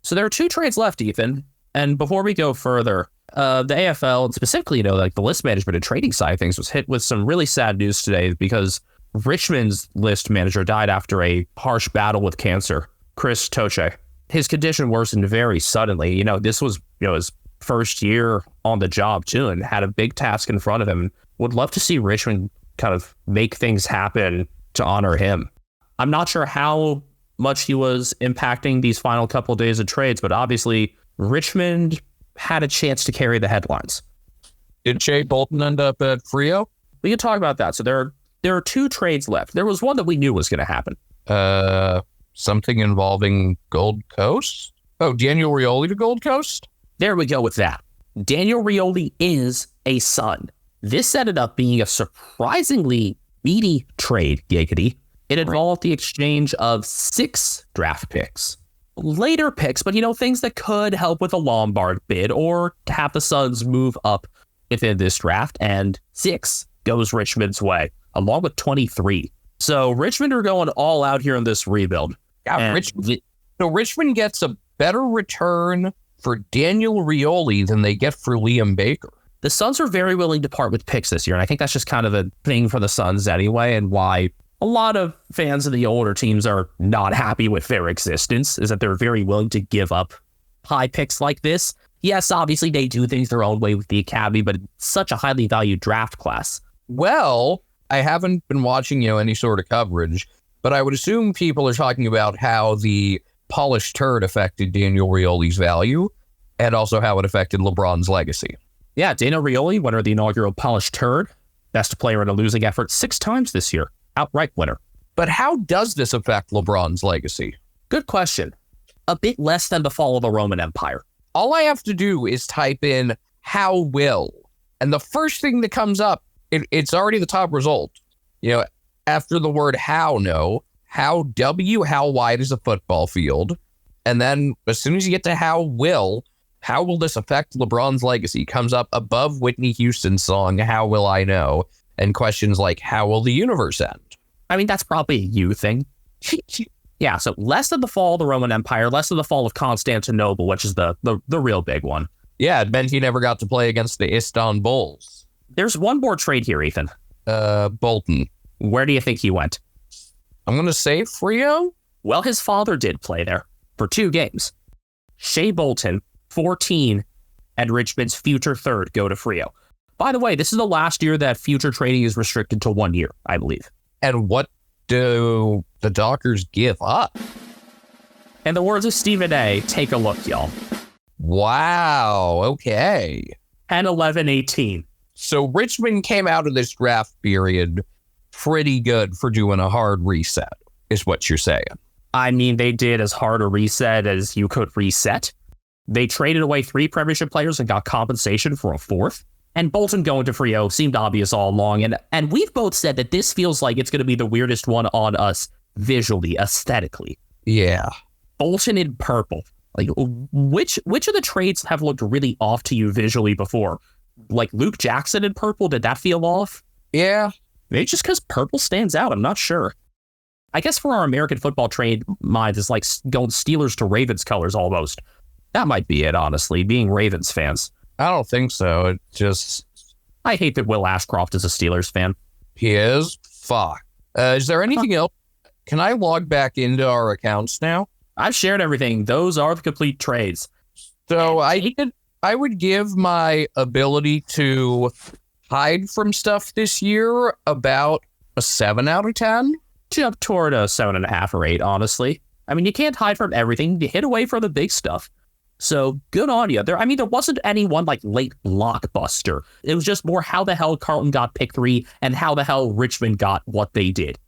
So there are 2 trades left, Ethan. And before we go further, the AFL, and specifically, like the list management and trading side of things, was hit with some really sad news today because Richmond's list manager died after a harsh battle with cancer. Chris Toche. His condition worsened very suddenly. This was his first year on the job too, and had a big task in front of him. Would love to see Richmond kind of make things happen to honor him. I'm not sure how much he was impacting these final couple of days of trades, but obviously Richmond had a chance to carry the headlines. Did Shea Bolton end up at Freo? We can talk about that. So there are 2 trades left. There was one that we knew was going to happen. Something involving Gold Coast? Oh, Daniel Rioli to Gold Coast? There we go with that. Daniel Rioli is a Sun. This ended up being a surprisingly meaty trade, giggity. It involved the exchange of 6 draft picks. Later picks, but things that could help with a Lombard bid or to have the Suns move up within this draft. And 6 goes Richmond's way, along with 23. So Richmond are going all out here in this rebuild. Yeah, Richmond gets a better return for Daniel Rioli than they get for Liam Baker. The Suns are very willing to part with picks this year, and I think that's just kind of a thing for the Suns anyway, and why a lot of fans of the older teams are not happy with their existence, is that they're very willing to give up high picks like this. Yes, obviously they do things their own way with the academy, but it's such a highly valued draft class. Well, I haven't been watching, any sort of coverage, but I would assume people are talking about how the polished turd affected Daniel Rioli's value and also how it affected LeBron's legacy. Yeah, Daniel Rioli, winner of the inaugural polished turd, best player in a losing effort 6 times this year, outright winner. But how does this affect LeBron's legacy? Good question. A bit less than the fall of the Roman Empire. All I have to do is type in how will, and the first thing that comes up, it's already the top result. After the word how W, how wide is a football field? And then as soon as you get to how will this affect LeBron's legacy comes up above Whitney Houston's song, How Will I Know? And questions like, how will the universe end? I mean, that's probably a you thing. Yeah, so less than the fall of the Roman Empire, less than the fall of Constantinople, which is the real big one. Yeah, it meant he never got to play against the Istanbuls. There's one more trade here, Ethan. Bolton. Where do you think he went? I'm going to say Freo? Well, his father did play there for 2 games. Shea Bolton, 14, and Richmond's future third go to Freo. By the way, this is the last year that future trading is restricted to 1 year, I believe. And what do the Dockers give up? In the words of Stephen A., take a look, y'all. Wow, okay. 10, 11, 18. So Richmond came out of this draft period pretty good for doing a hard reset, is what you're saying. I mean, they did as hard a reset as you could reset. They traded away 3 Premiership players and got compensation for a 4th. And Bolton going to Freo seemed obvious all along. And we've both said that this feels like it's going to be the weirdest one on us visually, aesthetically. Yeah. Bolton in purple. Like, which of the trades have looked really off to you visually before? Like Luke Jackson in purple, did that feel off? Yeah. Maybe just because purple stands out, I'm not sure. I guess for our American football trade minds, it's like going Steelers to Ravens colors almost. That might be it, honestly, being Ravens fans. I don't think so. It just... I hate that Will Ashcroft is a Steelers fan. He is? Fuck. Is there anything else? Can I log back into our accounts now? I've shared everything. Those are the complete trades. So I would give my ability to hide from stuff this year about a 7 out of 10. Jump toward a 7.5 or 8, honestly. I mean, you can't hide from everything. You hit away from the big stuff. So good on you. There wasn't any one like late blockbuster. It was just more how the hell Carlton got pick 3 and how the hell Richmond got what they did.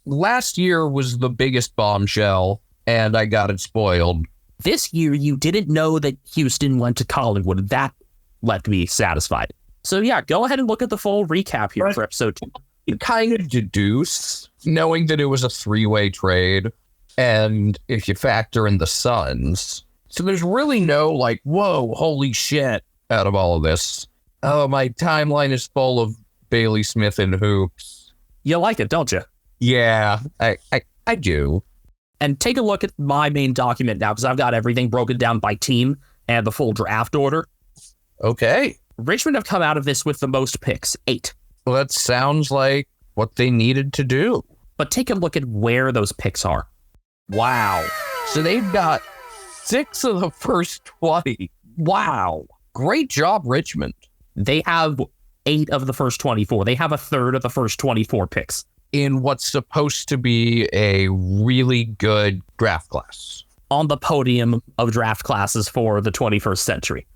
Last year was the biggest bombshell, and I got it spoiled. This year, you didn't know that Houston went to Collingwood. That left me satisfied. So yeah, go ahead and look at the full recap here for episode 2. You kind of deduce, knowing that it was a 3-way trade, and if you factor in the Suns. So there's really no like, whoa, holy shit out of all of this. Oh, my timeline is full of Bailey Smith and hoops. You like it, don't you? Yeah, I do. And take a look at my main document now, because I've got everything broken down by team and the full draft order. Okay. Richmond have come out of this with the most picks, 8. Well, that sounds like what they needed to do. But take a look at where those picks are. Wow. So they've got 6 of the first 20. Wow. Great job, Richmond. They have 8 of the first 24. They have a third of the first 24 picks. In what's supposed to be a really good draft class. On the podium of draft classes for the 21st century.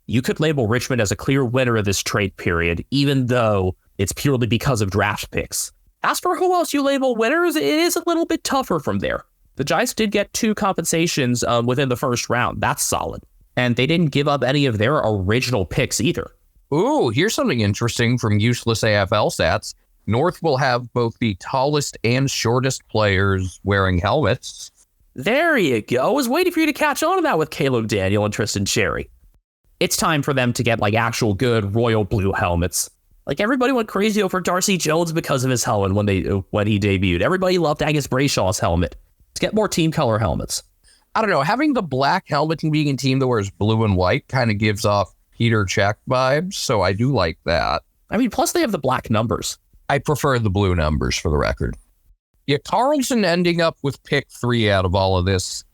You could label Richmond as a clear winner of this trade period, even though it's purely because of draft picks. As for who else you label winners, it is a little bit tougher from there. The Giants did get 2 compensations within the first round. That's solid. And they didn't give up any of their original picks either. Ooh, here's something interesting from useless AFL stats. North will have both the tallest and shortest players wearing helmets. There you go. I was waiting for you to catch on to that with Caleb Daniel and Tristan Cherry. It's time for them to get like actual good royal blue helmets. Like everybody went crazy over Darcy Jones because of his helmet when he debuted. Everybody loved Angus Brayshaw's helmet. Let's get more team color helmets. I don't know. Having the black helmet and being a team that wears blue and white kind of gives off Peter Cech vibes, so I do like that. I mean, plus they have the black numbers. I prefer the blue numbers for the record. Yeah, Carlton ending up with pick 3 out of all of this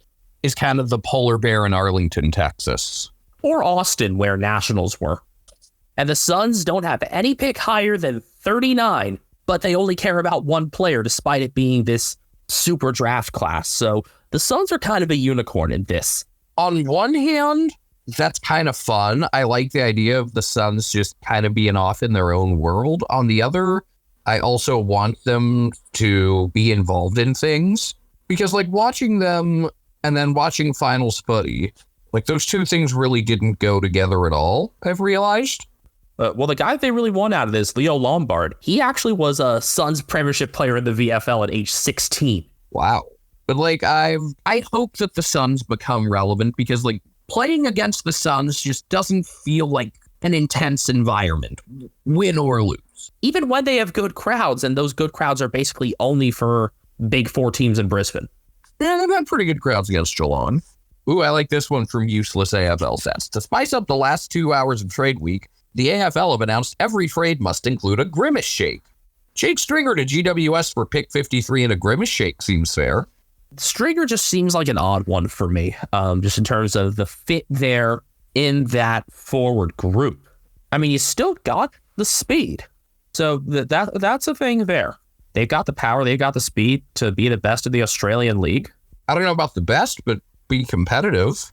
is kind of the polar bear in Arlington, Texas. Or Austin, where Nationals were. And the Suns don't have any pick higher than 39, but they only care about one player despite it being this super draft class. So the Suns are kind of a unicorn in this. On one hand, that's kind of fun. I like the idea of the Suns just kind of being off in their own world. On the other, I also want them to be involved in things because like watching them and then watching finals footy, like those two things really didn't go together at all, I've realized. Well, the guy they really want out of this, Leo Lombard, he actually was a Suns Premiership player in the VFL at age 16. Wow. But like, I hope that the Suns become relevant because like playing against the Suns just doesn't feel like an intense environment, win or lose. Even when they have good crowds, and those good crowds are basically only for big 4 teams in Brisbane. Yeah, they've had pretty good crowds against Geelong. Ooh, I like this one from useless AFL sets. To spice up the last 2 hours of trade week, the AFL have announced every trade must include a grimace shake. Jake Stringer to GWS for pick 53 and a grimace shake seems fair. Stringer just seems like an odd one for me, just in terms of the fit there in that forward group. I mean, he's still got the speed. So that's a thing there. They've got the power, they've got the speed to be the best in the Australian League. I don't know about the best, but be competitive.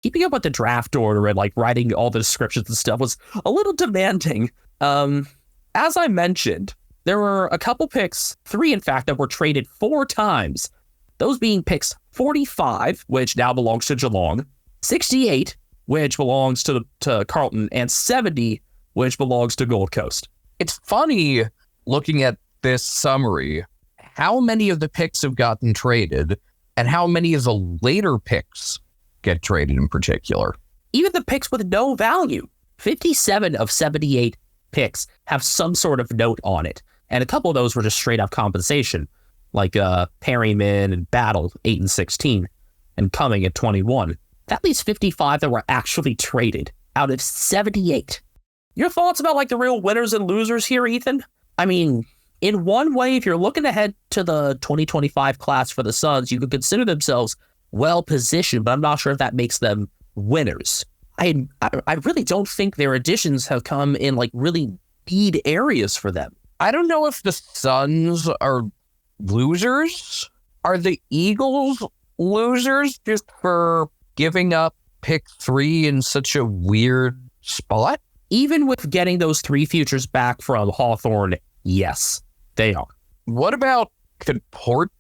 Keeping up with the draft order and like writing all the descriptions and stuff was a little demanding. As I mentioned, there were a couple picks, 3 in fact, that were traded 4 times. Those being picks 45, which now belongs to Geelong, 68, which belongs to Carlton, and 70, which belongs to Gold Coast. It's funny looking at this summary, how many of the picks have gotten traded and how many of the later picks get traded in particular. Even the picks with no value, 57 of 78 picks have some sort of note on it. And a couple of those were just straight up compensation, like Perryman and Battle, 8 and 16, and Cumming at 21. That leaves 55 that were actually traded out of 78. Your thoughts about like the real winners and losers here, Ethan? I mean, in one way, if you're looking ahead to the 2025 class for the Suns, you could consider themselves well positioned, but I'm not sure if that makes them winners. I really don't think their additions have come in like really need areas for them. I don't know if the Suns are losers. Are the Eagles losers just for giving up pick 3 in such a weird spot? Even with getting those 3 futures back from Hawthorn, yes, they are. What about could Port?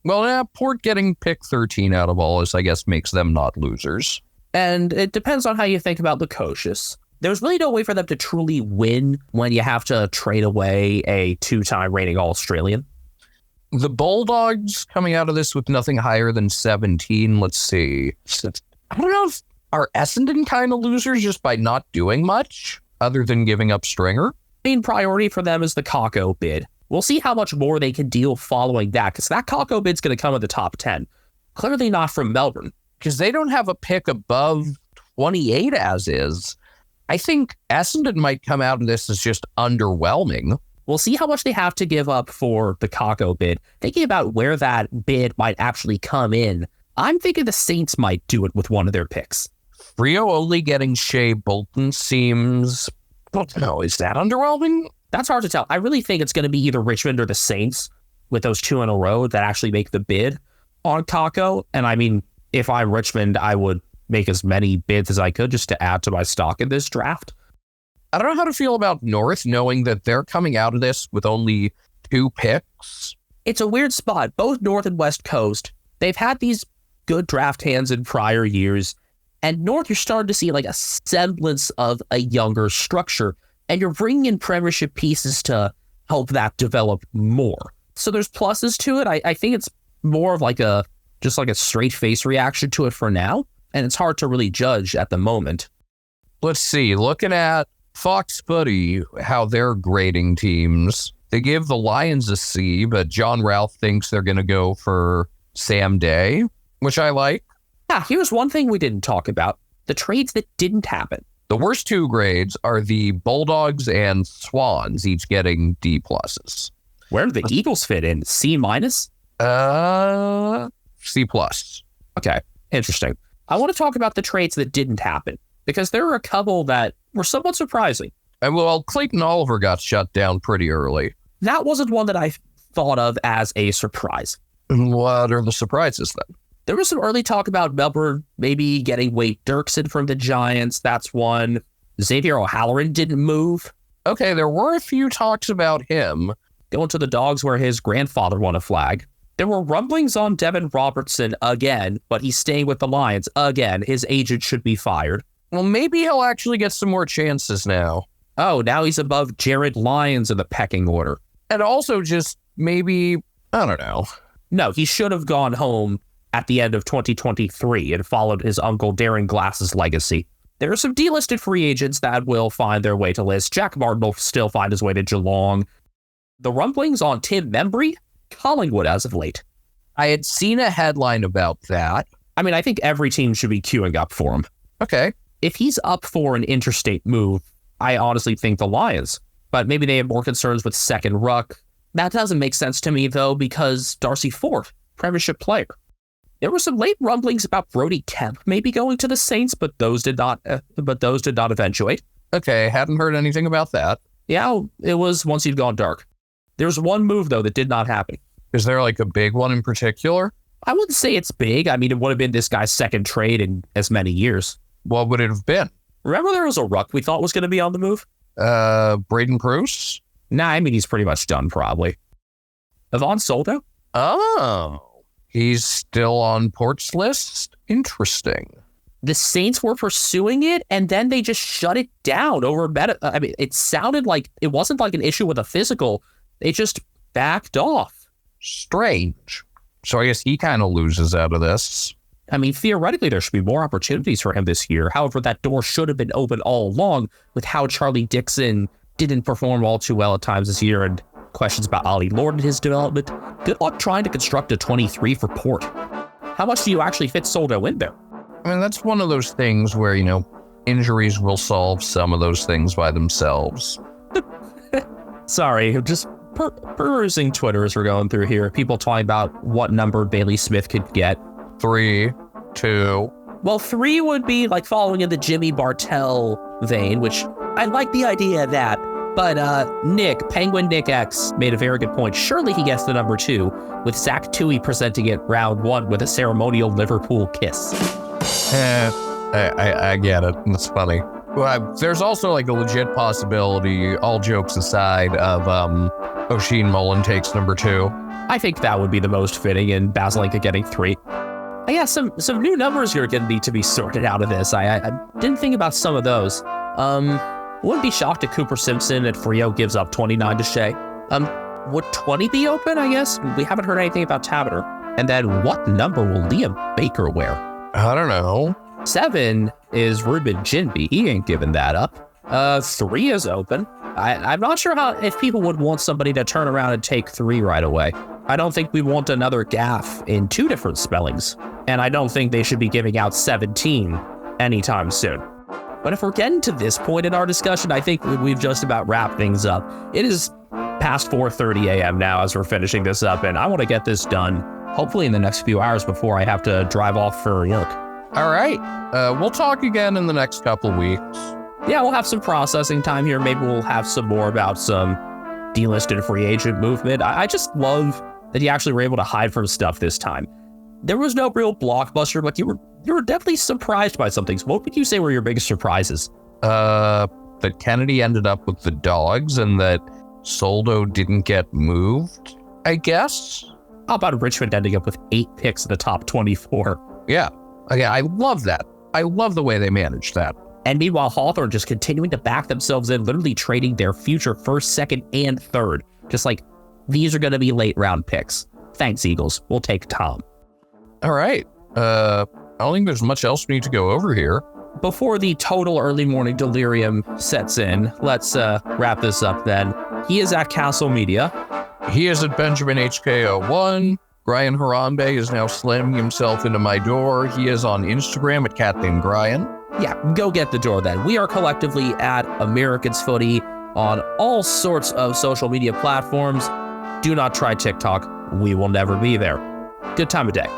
Well, yeah, Port getting pick 13 out of all this, I guess, makes them not losers. And it depends on how you think about Lukosius. There's really no way for them to truly win when you have to trade away a 2-time reigning All-Australian. The Bulldogs coming out of this with nothing higher than 17. Let's see. I don't know if are Essendon kind of losers just by not doing much other than giving up Stringer. Main priority for them is the Kako bid. We'll see how much more they can deal following that, because that Kako bid's going to come in the top 10. Clearly not from Melbourne. Because they don't have a pick above 28 as is. I think Essendon might come out of this as just underwhelming. We'll see how much they have to give up for the Kako bid. Thinking about where that bid might actually come in, I'm thinking the Saints might do it with one of their picks. Freo only getting Shea Bolton seems... I don't know, is that underwhelming? That's hard to tell. I really think it's going to be either Richmond or the Saints with those 2 in a row that actually make the bid on Kako. And I mean, if I'm Richmond, I would make as many bids as I could just to add to my stock in this draft. I don't know how to feel about North, knowing that they're coming out of this with only 2 picks. It's a weird spot. Both North and West Coast, they've had these good draft hands in prior years. And North, you're starting to see like a semblance of a younger structure. And you're bringing in premiership pieces to help that develop more. So there's pluses to it. I think it's more of like a straight face reaction to it for now. And it's hard to really judge at the moment. Let's see. Looking at Fox Footy, how they're grading teams. They give the Lions a C, but John Ralph thinks they're going to go for Sam Day, which I like. Yeah, here's one thing we didn't talk about. The trades that didn't happen. The worst 2 grades are the Bulldogs and Swans, each getting D+. Where do the Eagles fit in? C-? C+. Okay, interesting. I want to talk about the trades that didn't happen, because there were a couple that were somewhat surprising. And well, Clayton Oliver got shut down pretty early. That wasn't one that I thought of as a surprise. What are the surprises then? There was some early talk about Melbourne maybe getting Wade Dirksen from the Giants. That's one. Xavier O'Halloran didn't move. Okay, there were a few talks about him. Going to the Dogs where his grandfather won a flag. There were rumblings on Devin Robertson again, but he's staying with the Lions again. His agent should be fired. Well, maybe he'll actually get some more chances now. Oh, now he's above Jared Lyons in the pecking order. And also just maybe, I don't know. No, he should have gone home at the end of 2023 and followed his uncle Darren Glass's legacy. There are some delisted free agents that will find their way to list. Jack Martin will still find his way to Geelong. The rumblings on Tim Membry, Collingwood as of late. I had seen a headline about that. I mean, I think every team should be queuing up for him. Okay. If he's up for an interstate move, I honestly think the Lions. But maybe they have more concerns with second ruck. That doesn't make sense to me, though, because Darcy Ford, premiership player. There were some late rumblings about Brody Kemp maybe going to the Saints, but those did not eventuate. Okay, hadn't heard anything about that. Yeah, it was once he'd gone dark. There's one move, though, that did not happen. Is there like a big one in particular? I wouldn't say it's big. I mean, it would have been this guy's second trade in as many years. What would it have been? Remember there was a ruck we thought was going to be on the move? Braden Bruce? Nah, I mean, he's pretty much done, probably. Yvonne Soldo? Oh. He's still on Port's list? Interesting. The Saints were pursuing it, and then they just shut it down over meta. I mean, it sounded like it wasn't like an issue with a physical. They just backed off. Strange. So I guess he kind of loses out of this. I mean, theoretically, there should be more opportunities for him this year. However, that door should have been open all along with how Charlie Dixon didn't perform all too well at times this year and questions about Ollie Lord and his development. Good luck trying to construct a 23 for Port. How much do you actually fit Soldo in there? I mean, that's one of those things where, injuries will solve some of those things by themselves. Sorry, just perusing Twitter as we're going through here. People talking about what number Bailey Smith could get. 3, 2. Well, 3 would be like following in the Jimmy Bartell vein, which I like the idea of that. But Penguin Nick X made a very good point. Surely he gets the number 2, with Zach Toohey presenting it round 1 with a ceremonial Liverpool kiss. I get it. That's funny. Well, there's also like a legit possibility, all jokes aside, of Oisin Mullen takes number 2. I think that would be the most fitting, and Basalenka getting 3. Yeah, some new numbers are going to need to be sorted out of this. I didn't think about some of those. Wouldn't be shocked if Cooper Simpson at Frio gives up 29 to Shea. Would 20 be open, I guess? We haven't heard anything about Tabater. And then what number will Liam Baker wear? I don't know. 7 is Ruben Jinby. He ain't giving that up. 3 is open. I'm not sure if people would want somebody to turn around and take 3 right away. I don't think we want another gaff in 2 different spellings. And I don't think they should be giving out 17 anytime soon. But if we're getting to this point in our discussion, I think we've just about wrapped things up. It is past 4:30 a.m. now as we're finishing this up, and I want to get this done, hopefully in the next few hours before I have to drive off for work. All right. We'll talk again in the next couple weeks. Yeah, we'll have some processing time here. Maybe we'll have some more about some delisted free agent movement. I just love that you actually were able to hide from stuff this time. There was no real blockbuster, but you were definitely surprised by some things. What would you say were your biggest surprises? That Kennedy ended up with the Dogs and that Soldo didn't get moved, I guess. How about Richmond ending up with 8 picks in the top 24? Yeah. I love that. I love the way they managed that. And meanwhile, Hawthorn just continuing to back themselves in, literally trading their future first, second, and third. Just like, these are going to be late round picks. Thanks, Eagles. We'll take Tom. All right. I don't think there's much else we need to go over here. Before the total early morning delirium sets in, let's wrap this up then. He is at Castle Media. He is at Benjamin HK01. Brian Harambe is now slamming himself into my door. He is on Instagram at CatNameDryan. Yeah, go get the door then. We are collectively at Americans Footy on all sorts of social media platforms. Do not try TikTok. We will never be there. Good time of day.